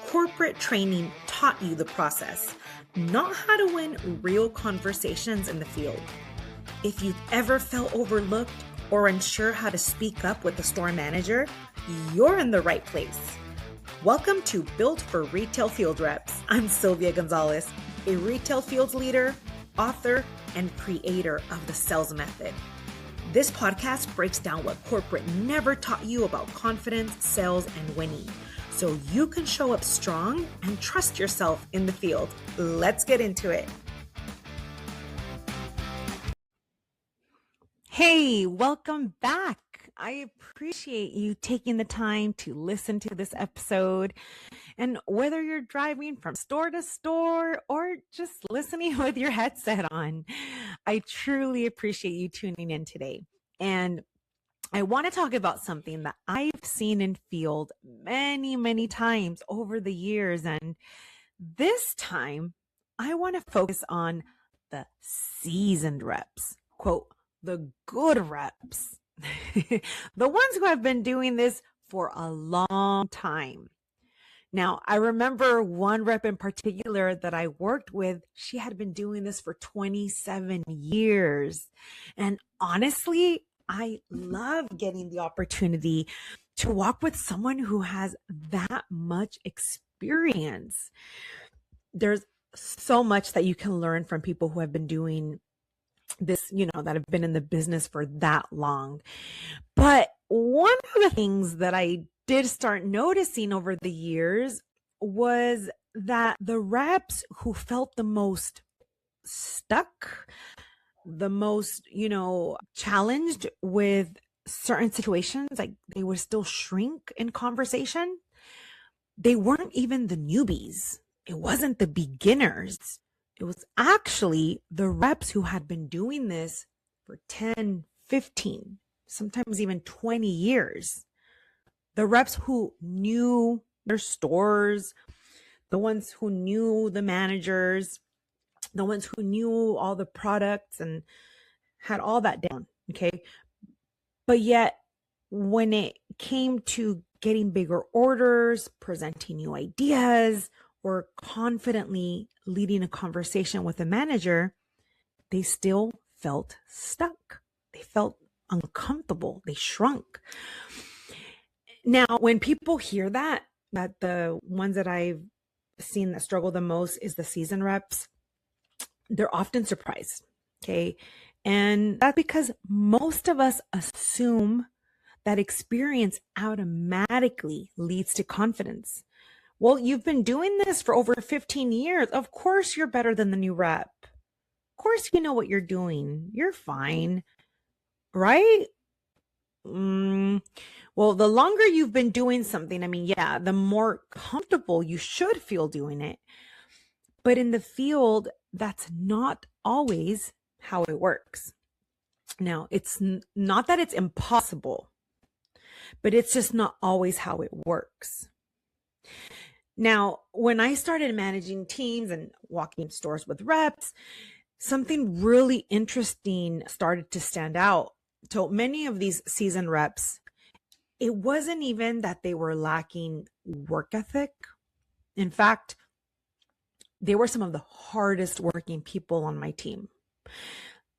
Corporate training taught you the process, not how to win real conversations in the field. If you've ever felt overlooked or unsure how to speak up with the store manager, you're in the right place. Welcome to Built for Retail Field Reps. I'm Sylvia Gonzalez, a retail field leader, author, and creator of the S.E.L.L.S method. This podcast breaks down what corporate never taught you about confidence, sales, and winning, so you can show up strong and trust yourself in the field. Let's get into it. Hey, welcome back. I appreciate you taking the time to listen to this episode. And whether you're driving from store to store or just listening with your headset on, I truly appreciate you tuning in today. And I want to talk about something that I've seen in field many times over the years. And this time, I want to focus on the seasoned reps, quote, the good reps, the ones who have been doing this for a long time. Now, I remember one rep in particular that I worked with. She had been doing this for 27 years. And honestly, I love getting the opportunity to walk with someone who has that much experience. There's so much that you can learn from people who have been doing this, that have been in the business for that long. But one of the things that I did start noticing over the years was that the reps who felt the most stuck, the most, challenged with certain situations, like they would still shrink in conversation. They weren't even the newbies. It wasn't the beginners. It was actually the reps who had been doing this for 10, 15, sometimes even 20 years. The reps who knew their stores, the ones who knew the managers, the ones who knew all the products and had all that down, okay? But yet, when it came to getting bigger orders, presenting new ideas, or confidently leading a conversation with a manager, they still felt stuck. They felt uncomfortable. They shrunk. Now, when people hear that the ones that I've seen that struggle the most is the seasoned reps, they're often surprised, okay? And that's because most of us assume that experience automatically leads to confidence. Well, you've been doing this for over 15 years. Of course, you're better than the new rep. Of course, you know what you're doing. You're fine, right? Well, the longer you've been doing something, the more comfortable you should feel doing it. But in the field, that's not always how it works. Now, it's not that it's impossible, but it's just not always how it works. Now, when I started managing teams and walking stores with reps, something really interesting started to stand out. So many of these seasoned reps, it wasn't even that they were lacking work ethic. In fact, they were some of the hardest working people on my team.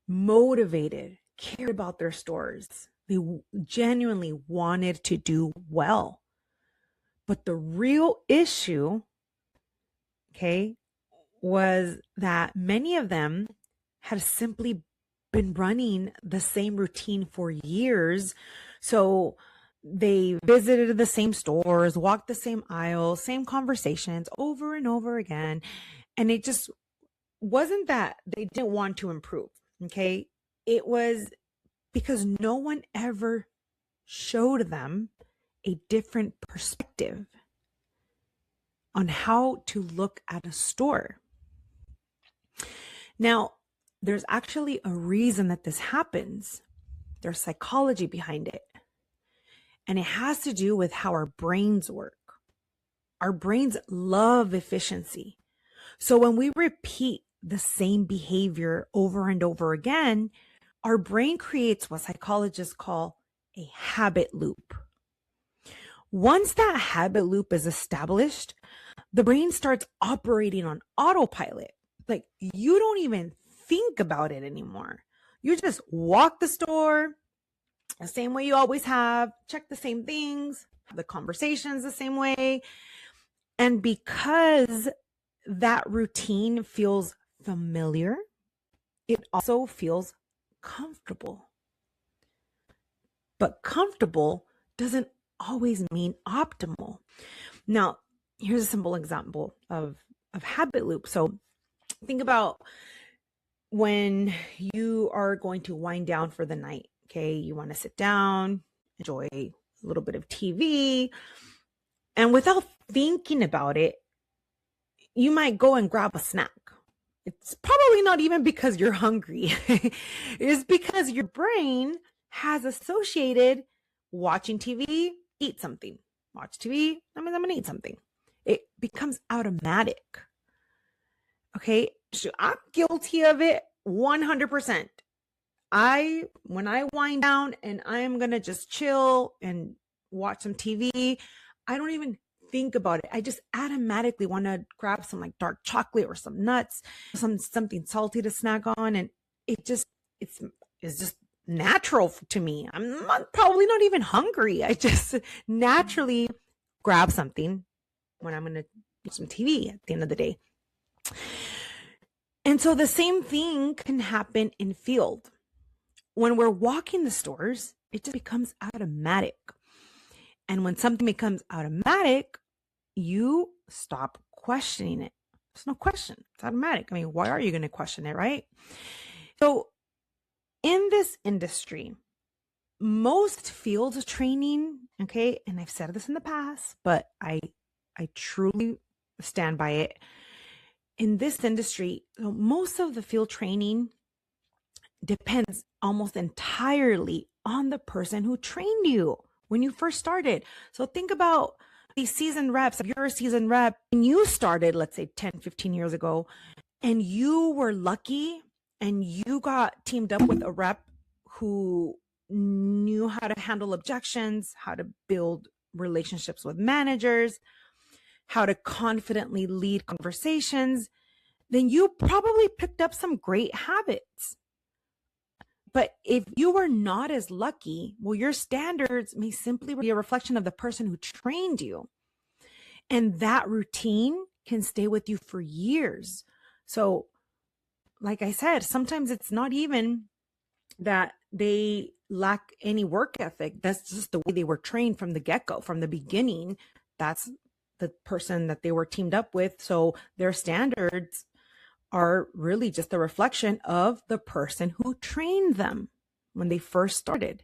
Motivated, cared about their stores. They genuinely wanted to do well. But the real issue, was that many of them had simply been running the same routine for years. So they visited the same stores, walked the same aisles, same conversations over and over again. And it just wasn't that they didn't want to improve, okay? It was because no one ever showed them a different perspective on how to look at a store. Now, there's actually a reason that this happens. There's psychology behind it. And it has to do with how our brains work. Our brains love efficiency. So when we repeat the same behavior over and over again, our brain creates what psychologists call a habit loop. Once that habit loop is established, the brain starts operating on autopilot. Like you don't even think about it anymore. You just walk the store the same way you always have, check the same things, the conversations the same way. And because that routine feels familiar, it also feels comfortable. But comfortable doesn't always mean optimal. Now, here's a simple example of habit loop. So think about when you are going to wind down for the night. Okay, you want to sit down, enjoy a little bit of TV, and without thinking about it, you might go and grab a snack. It's probably not even because you're hungry. It's because your brain has associated watching TV, eat something. Watch TV, that means I'm going to eat something. It becomes automatic. Okay, so I'm guilty of it 100%. When I wind down and I'm going to just chill and watch some TV, I don't even think about it. I just automatically want to grab some like dark chocolate or some nuts, something salty to snack on. And it's just natural to me. Probably not even hungry. I just naturally grab something when I'm going to watch some TV at the end of the day. And so the same thing can happen in field. When we're walking the stores, it just becomes automatic. And when something becomes automatic, you stop questioning it. There's no question. It's automatic. I mean, why are you going to question it, right? So in this industry, most field training, okay, and I've said this in the past, but I truly stand by it. In this industry, most of the field training depends almost entirely on the person who trained you when you first started. So think about these seasoned reps. If you're a seasoned rep and you started, let's say 10, 15 years ago, and you were lucky and you got teamed up with a rep who knew how to handle objections, how to build relationships with managers, how to confidently lead conversations, then you probably picked up some great habits. But if you were not as lucky, well, your standards may simply be a reflection of the person who trained you. And that routine can stay with you for years. So, like I said, sometimes it's not even that they lack any work ethic. That's just the way they were trained from the get-go, from the beginning. That's the person that they were teamed up with. So their standards are really just a reflection of the person who trained them when they first started.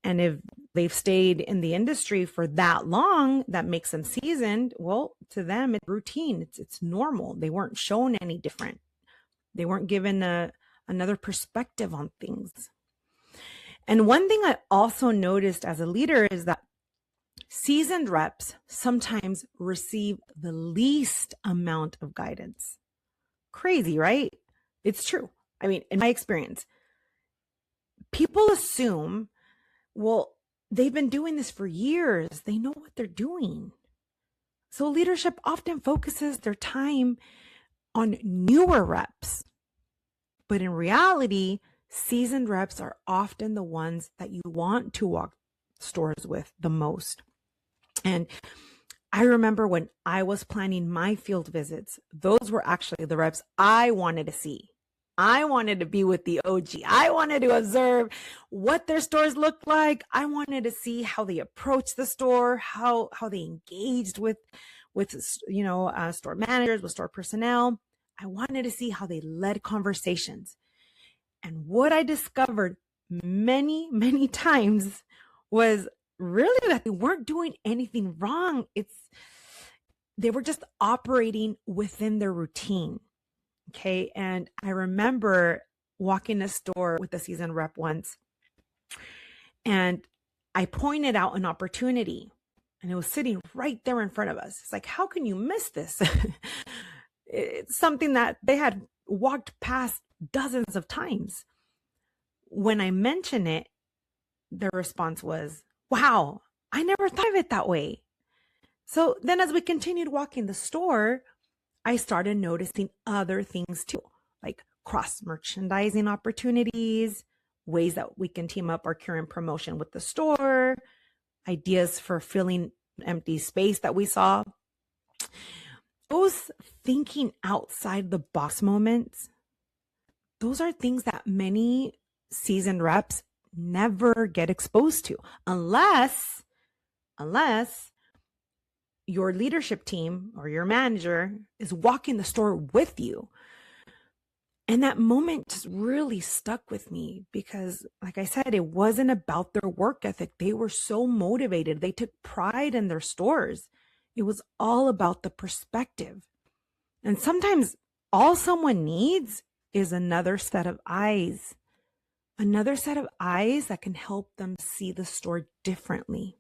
And if they've stayed in the industry for that long, that makes them seasoned. Well, to them, it's routine. It's normal. They weren't shown any different. They weren't given another perspective on things. And one thing I also noticed as a leader is that seasoned reps sometimes receive the least amount of guidance. Crazy, right? It's true. I mean, in my experience, people assume, well, they've been doing this for years. They know what they're doing. So leadership often focuses their time on newer reps. But in reality, seasoned reps are often the ones that you want to walk stores with the most. And I remember when I was planning my field visits, those were actually the reps I wanted to see. I wanted to be with the OG. I wanted to observe what their stores looked like. I wanted to see how they approached the store, how they engaged with store managers, with store personnel. I wanted to see how they led conversations. And what I discovered many, many times was really that they weren't doing anything wrong. They were just operating within their routine. Okay. And I remember walking a store with a seasoned rep once, and I pointed out an opportunity, and it was sitting right there in front of us. It's like, how can you miss this? It's something that they had walked past dozens of times. When I mentioned it, their response was, wow, I never thought of it that way. So then as we continued walking the store, I started noticing other things too, like cross merchandising opportunities, ways that we can team up our current promotion with the store, ideas for filling empty space that we saw. Those thinking outside the box moments, those are things that many seasoned reps never get exposed to unless your leadership team or your manager is walking the store with you. And that moment just really stuck with me because, like I said, it wasn't about their work ethic. They were so motivated. They took pride in their stores. It was all about the perspective. And sometimes all someone needs is another set of eyes that can help them see the store differently.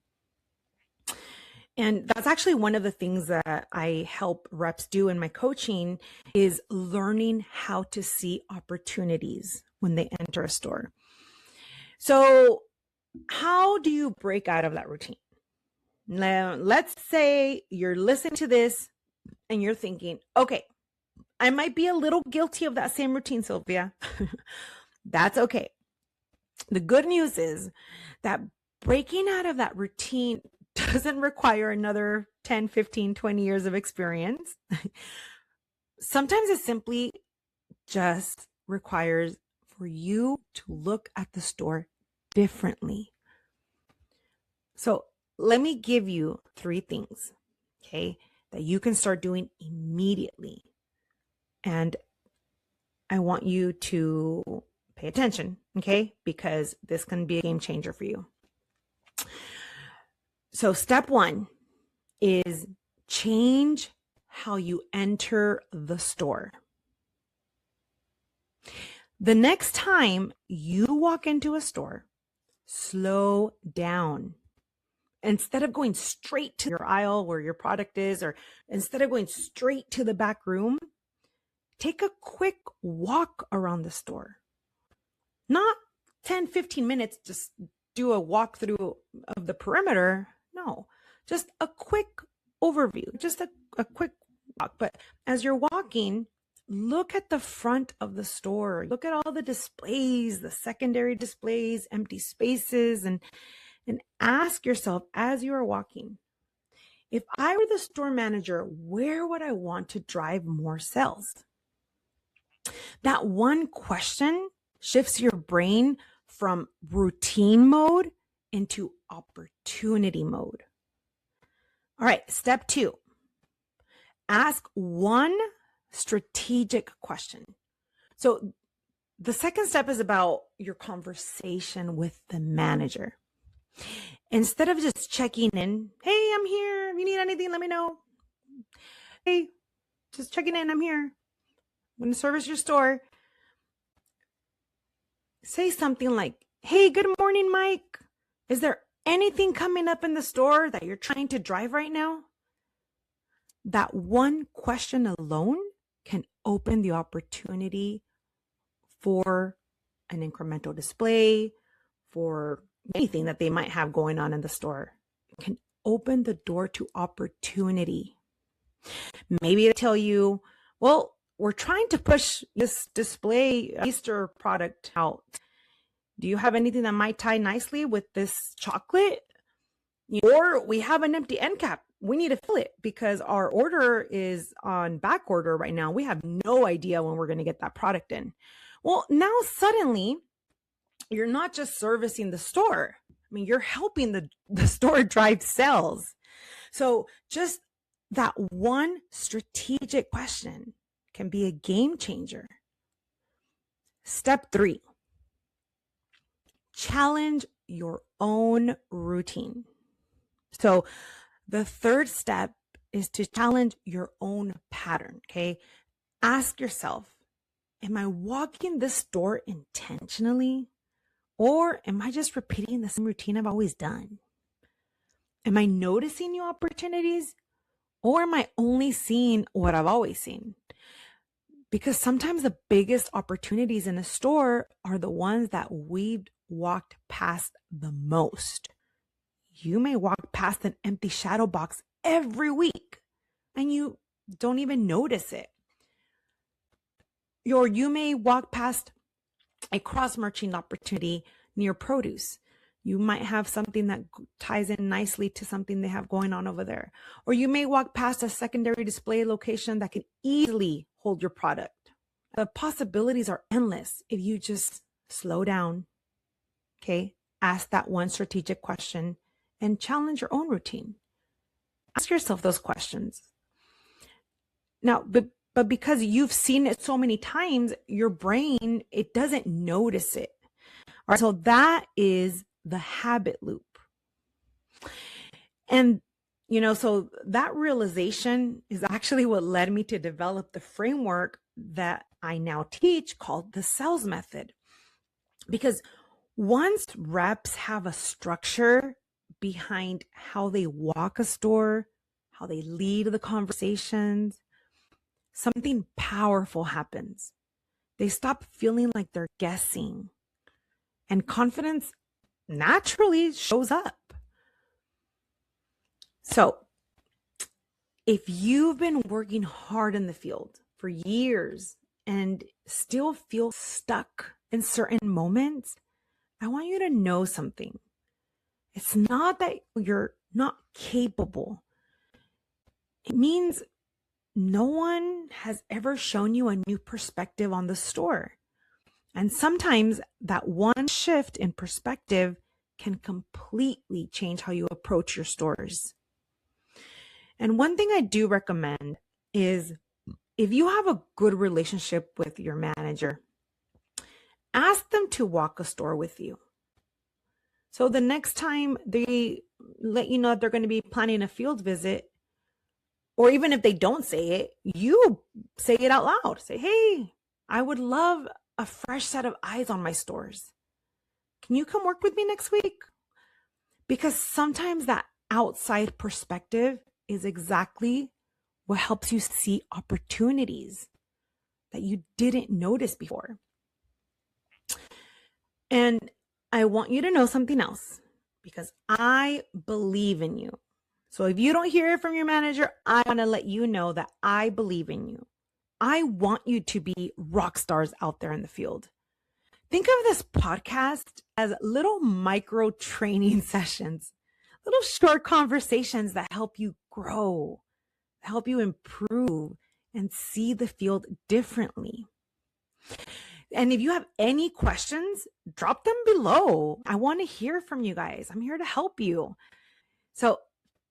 And that's actually one of the things that I help reps do in my coaching is learning how to see opportunities when they enter a store. So how do you break out of that routine? Now, let's say you're listening to this and you're thinking, okay, I might be a little guilty of that same routine, Sylvia. That's okay. The good news is that breaking out of that routine doesn't require another 10, 15, 20 years of experience. Sometimes it simply just requires for you to look at the store differently. So let me give you 3 things, okay, that you can start doing immediately. And I want you to pay attention, okay, because this can be a game changer for you. So step 1 is change how you enter the store. The next time you walk into a store, slow down. Instead of going straight to your aisle where your product is, or instead of going straight to the back room, take a quick walk around the store. Not 10, 15 minutes, just do a walkthrough of the perimeter. No, just a quick overview, just a quick walk. But as you're walking, look at the front of the store. Look at all the displays, the secondary displays, empty spaces, and ask yourself as you are walking, if I were the store manager, where would I want to drive more sales? That one question shifts your brain from routine mode into opportunity mode. All right, step 2, ask one strategic question. So the second step is about your conversation with the manager. Instead of just checking in, hey, I'm here. If you need anything, let me know. Hey, just checking in. I'm here. I'm going to service your store. Say something like, hey, good morning, Mike. Is there anything coming up in the store that you're trying to drive right now? That one question alone can open the opportunity for an incremental display, for anything that they might have going on in the store. It can open the door to opportunity. Maybe they tell you, well, we're trying to push this display Easter product out. Do you have anything that might tie nicely with this chocolate? Or we have an empty end cap. We need to fill it because our order is on back order right now. We have no idea when we're going to get that product in. Well, now suddenly you're not just servicing the store. I mean, you're helping the store drive sales. So just that one strategic question can be a game changer. Step 3, challenge your own routine. So the third step is to challenge your own pattern, okay? Ask yourself, am I walking this store intentionally? Or am I just repeating the same routine I've always done? Am I noticing new opportunities? Or am I only seeing what I've always seen? Because sometimes the biggest opportunities in a store are the ones that we've walked past the most. You may walk past an empty shadow box every week and you don't even notice it. Or you may walk past a cross-merching opportunity near produce. You might have something that ties in nicely to something they have going on over there. Or you may walk past a secondary display location that can easily hold your product. The possibilities are endless if you just slow down, okay? Ask that one strategic question and challenge your own routine. Ask yourself those questions. Now, but because you've seen it so many times, your brain, it doesn't notice it. All right, so that is the habit loop. And, so that realization is actually what led me to develop the framework that I now teach called the S.E.L.L.S method. Because once reps have a structure behind how they walk a store, how they lead the conversations, something powerful happens. They stop feeling like they're guessing, and confidence naturally shows up. So, if you've been working hard in the field for years and still feel stuck in certain moments, I want you to know something. It's not that you're not capable. It means no one has ever shown you a new perspective on the store. And sometimes that one shift in perspective can completely change how you approach your stores. And one thing I do recommend is if you have a good relationship with your manager, ask them to walk a store with you. So the next time they let you know that they're going to be planning a field visit, or even if they don't say it, you say it out loud. Say, hey, I would love a fresh set of eyes on my stores. Can you come work with me next week? Because sometimes that outside perspective is exactly what helps you see opportunities that you didn't notice before. And I want you to know something else, because I believe in you. So if you don't hear it from your manager, I want to let you know that I believe in you. I want you to be rock stars out there in the field. Think of this podcast as little micro training sessions, little short conversations that help you grow, help you improve, and see the field differently. And if you have any questions, drop them below. I want to hear from you guys. I'm here to help you. So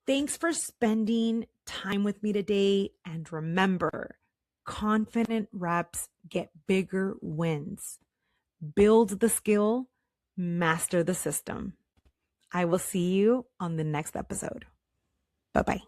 thanks for spending time with me today. And remember, confident reps get bigger wins. Build the skill, master the system. I will see you on the next episode. Bye-bye.